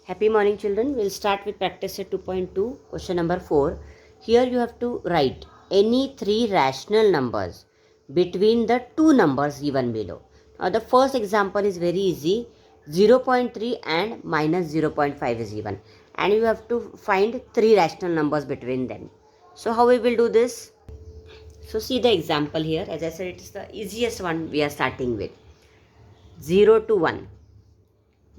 Happy morning, children. We'll start with practice set 2.2, question number 4. Here you have to write any three rational numbers between the two numbers given below. Now, the first example is very easy. 0.3 and minus 0.5 is given. And you have to find three rational numbers between them. So, how we will do this? So, see the example here. As I said, it is the easiest one we are starting with. 0 to 1.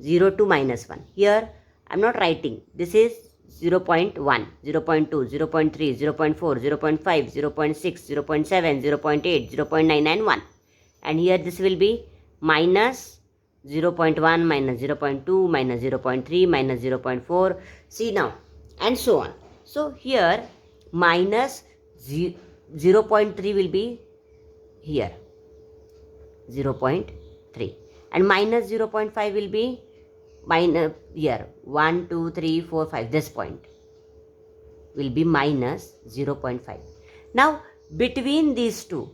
0 to minus 1. Here I am not writing. This is 0.1, 0.2, 0.3, 0.4, 0.5, 0.6, 0.7, 0.8, 0.9 and 1. And here this will be minus 0.1, minus 0.2, minus 0.3, minus 0.4. See now. And so on. So here minus 0.3 will be here. 0.3. And minus 0.5 will be minus here 1 2 3 4 5. This point will be minus 0.5. Now between these two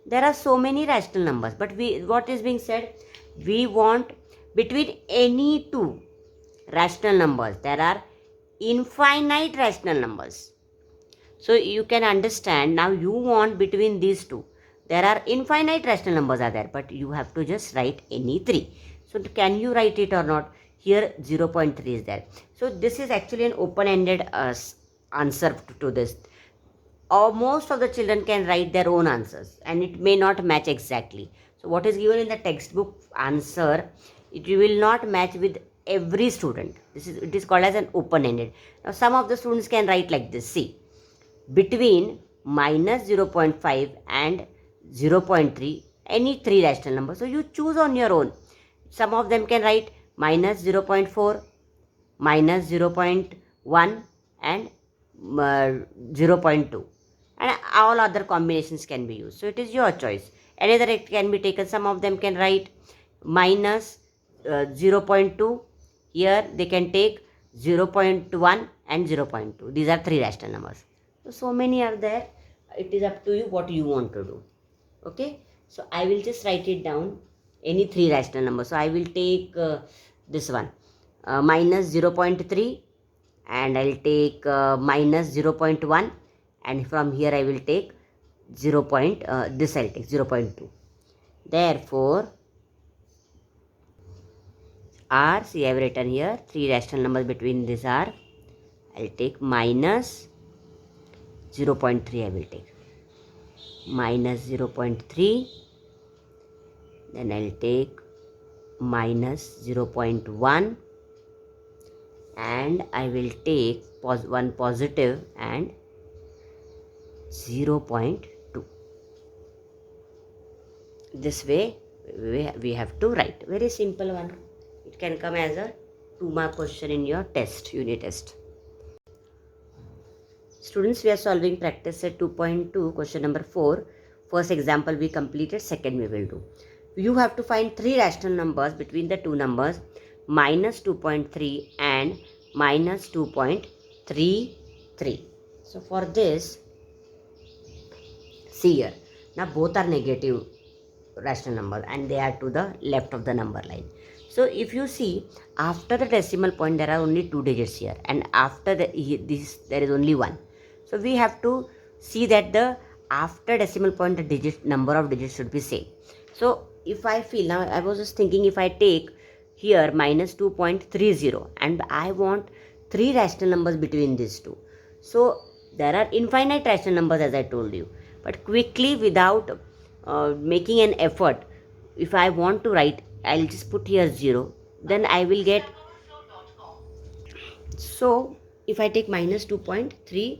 there are so many rational numbers, but what is being said, we want between any two rational numbers there are infinite rational numbers. So you can understand now, you want between these two there are infinite rational numbers are there, but you have to just write any three. So can you write it or not? Here 0.3 is there. So this is actually an open-ended answer to this. Most of the children can write their own answers and it may not match exactly. So what is given in the textbook answer, it will not match with every student. It is called as an open-ended. Now some of the students can write like this. See, between minus 0.5 and 0.3, any three rational numbers. So you choose on your own. Some of them can write minus 0.4, minus 0.1 and 0.2. And all other combinations can be used. So it is your choice. Another it can be taken. Some of them can write minus 0.2. Here they can take 0.1 and 0.2. These are three rational numbers. So many are there. It is up to you what you want to do. Okay. So I will just write it down. Any three rational numbers. So I will take this one. Minus 0.3. And I will take minus 0.1. And from here I will take this I will take 0.2. Therefore, R, see I have written here, three rational numbers between these are, I will take minus 0.3 I will take. Minus 0.3. Then I will take minus 0.1. And I will take one positive and 0.2. This way we have to write. Very simple one. It can come as a 2-mark question in your test, unit test. Students, we are solving practice set 2.2, question number 4. First example we completed, second we will do. You have to find three rational numbers between the two numbers minus 2.3 and minus 2.33. So for this, see here, now both are negative rational numbers and they are to the left of the number line. So if you see, after the decimal point there are only two digits here, and after this there is only one. So we have to see that the after decimal point the number of digits should be same. So if I feel, now I was just thinking, if I take here minus 2.30 and I want three rational numbers between these two. So there are infinite rational numbers as I told you. But quickly, without making an effort, if I want to write, I'll just put here 0. Then I will get, so if I take minus 2.30,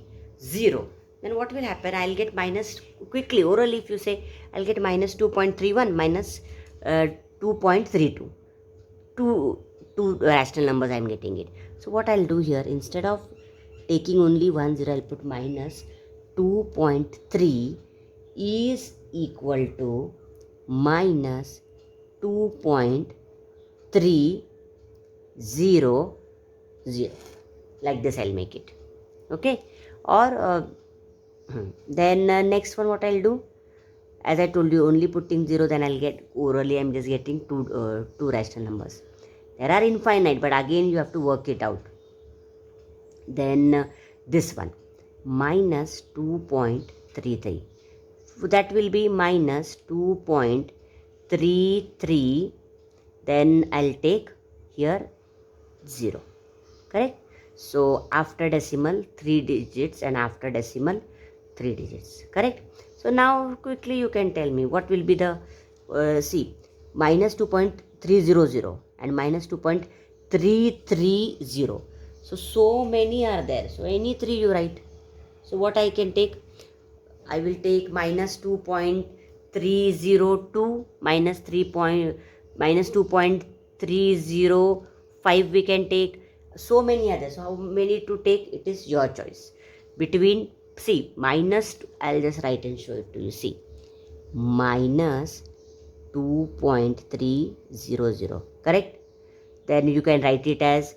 then what will happen? I'll get minus, quickly, orally if you say, I'll get minus 2.31 minus 2.32. Two rational numbers I am getting it. So what I'll do here, instead of taking only 1 0, I'll put minus 2.3 is equal to minus 2.300. Like this I'll make it. Okay. Or then next one what I'll do, as I told you, only putting 0, then I'll get orally I'm just getting two rational numbers. There are infinite, but again you have to work it out. Then this one, minus 2.33. That will be minus 2.33. Then I'll take here 0. Correct? So after decimal 3 digits and after decimal 3 digits. Correct? So now quickly you can tell me what will be the see, minus 2.300 and minus 2.330. So many are there. So any 3 you write. So what I can take? I will take minus 2.302 minus 2.305 we can take. So many others. How many to take? It is your choice. Between, see, minus, I'll just write and show it to you. See, minus 2.300. Correct? Then you can write it as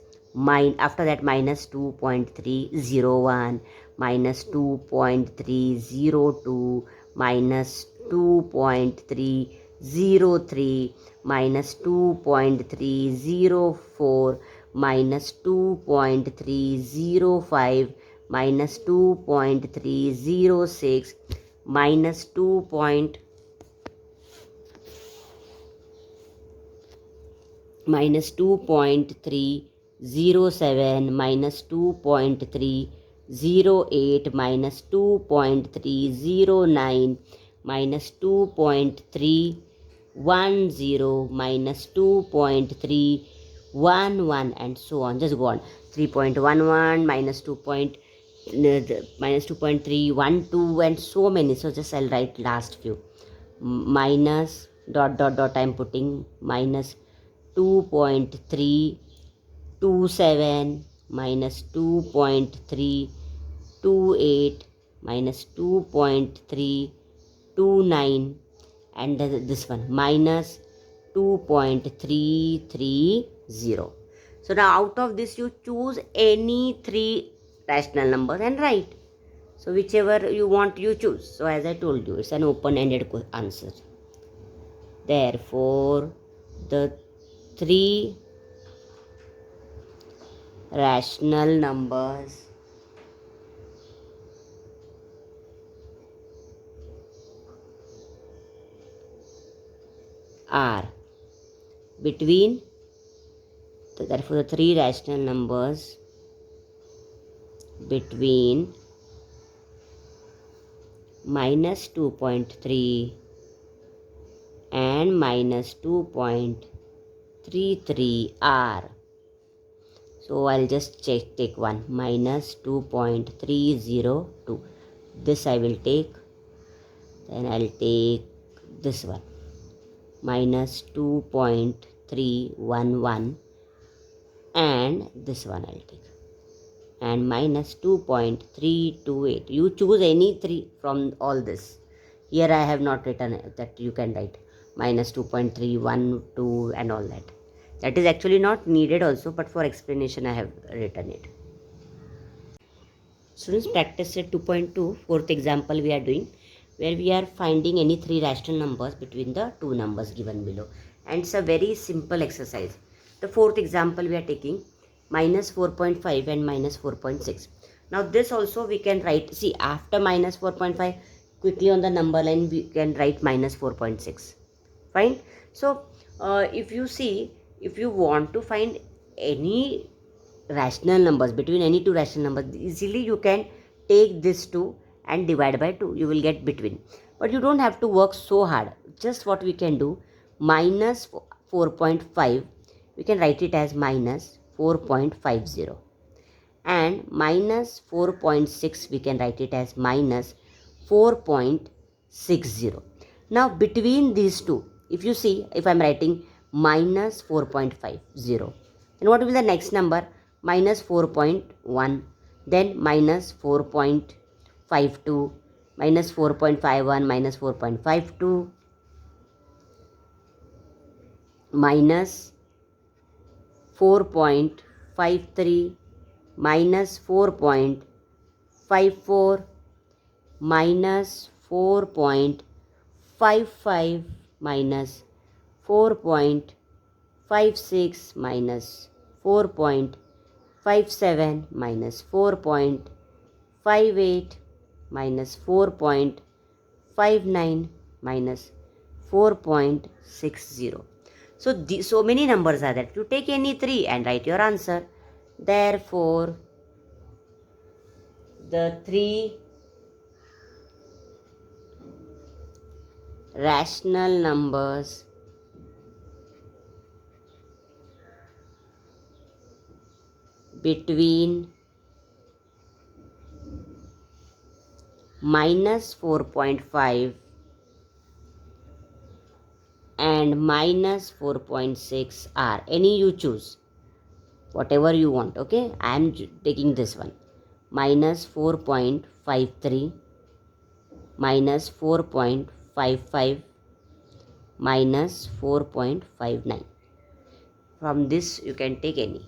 after that minus 2.301, minus 2.302, minus 2.303, minus 2.304, minus 2.305, minus 2.306, minus 2. Minus 2.307, minus 2.308, minus 2.309, minus 2.310, minus 2.311, and so on. Just go on. 3.11, minus 2.312, and so many. So just I'll write last few. Minus dot I'm putting minus 2.327, minus 2.328, minus 2.329, and this one minus 2.330. So now out of this you choose any 3 rational numbers and write. So whichever you want you choose. So as I told you, it's an open-ended answer. Therefore, the 3 rational numbers are between, therefore the 3 rational numbers between minus 2.3 and minus 2.33 are. So I'll just take one, minus 2.302. This I will take. Then I'll take this one, minus 2.311, and this one I'll take, and minus 2.328. You choose any 3 from all this. Here I have not written that, you can write minus 2.312 and all that. That is actually not needed also, but for explanation I have written it. Students, practice set 2.2, fourth example we are doing, where we are finding any 3 rational numbers between the 2 numbers given below. And it's a very simple exercise. The fourth example we are taking minus 4.5 and minus 4.6. Now this also we can write, see, after minus 4.5, quickly on the number line we can write minus 4.6. Fine. So if you see, if you want to find any rational numbers between any 2 rational numbers, easily you can take this 2 and divide by 2. You will get between. But you don't have to work so hard. Just what we can do, minus 4.5, we can write it as minus 4.50. And minus 4.6, we can write it as minus 4.60. Now between these two, if you see, if I am writing minus 4.50, then what will be the next number? Minus 4.1, then minus 4.52, minus 4.51, minus 4.52, minus 4.53, minus 4.54, minus 4.55, minus 4.55, 4.56 minus 4.57 minus 4.58 minus 4.59 minus 4.60. So many numbers are there. You take any three and write your answer. Therefore, the three rational numbers between minus 4.5 and minus 4.6 are, any you choose, whatever you want. Okay, I am taking this one, minus 4.53, minus 4.55, minus 4.59. From this you can take any.